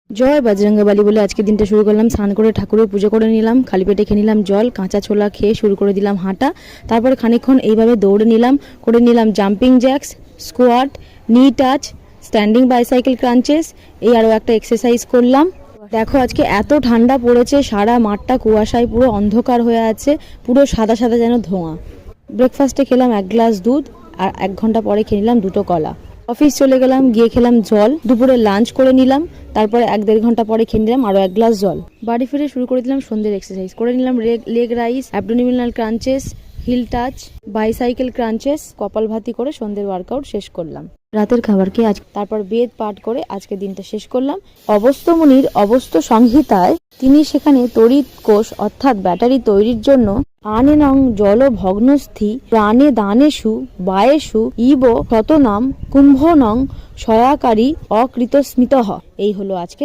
জয় বজরঙ্গবলী বলে আজকে দিনটা শুরু করলাম। স্নান করে ঠাকুরের পুজো করে নিলাম, খালি পেটে খেয়ে নিলাম জল, কাঁচা ছোলা খেয়ে শুরু করে দিলাম হাঁটা। তারপরে খানিকক্ষণ এইভাবে দৌড়ে নিলাম, করে নিলাম জাম্পিং জ্যাক্স, স্কোয়াট, নি টাচ, স্ট্যান্ডিং বাইসাইকেল ক্রাঞ্চেস, এই আরও একটা এক্সারসাইজ করলাম। দেখো আজকে এত ঠান্ডা পড়েছে, সারা মাঠটা কুয়াশায় পুরো অন্ধকার হয়ে আছে, পুরো সাদা সাদা যেন ধোঁয়া। ব্রেকফাস্টে খেলাম 1 গ্লাস দুধ, আর 1 ঘন্টা পরে খেয়ে নিলাম 2টো কলা। অফিস চলে গেলাম, গিয়ে খেলাম জল, দুপুরে লাঞ্চ করে নিলাম, তারপরে 1-1.5 ঘন্টা পরে খেয়ে নিলাম আরও 1 গ্লাস জল। বাড়ি ফিরে শুরু করে দিলাম সন্ধ্যের এক্সারসাইজ, করে নিলাম leg raise, abdominal crunches, heel touch, bicycle crunches, kapalbhati করে সন্ধ্যের ওয়ার্কআউট শেষ করলাম। রাতের খাবার খেয়ে তারপর বেদ পাঠ করে আজকে দিনটা শেষ করলাম। অবস্থমুনির অবস্থ সংহিতায় তিনি সেখানে তড়িৎ কোষ অর্থাৎ ব্যাটারি তৈরির জন্য আনেনং জল ভগ্নস্থি প্রাণে দানেষু বায়েষু ইব শতনাম কুম্ভনং সয়াকারী অকৃতস্মিতঃ, এই হলো আজকে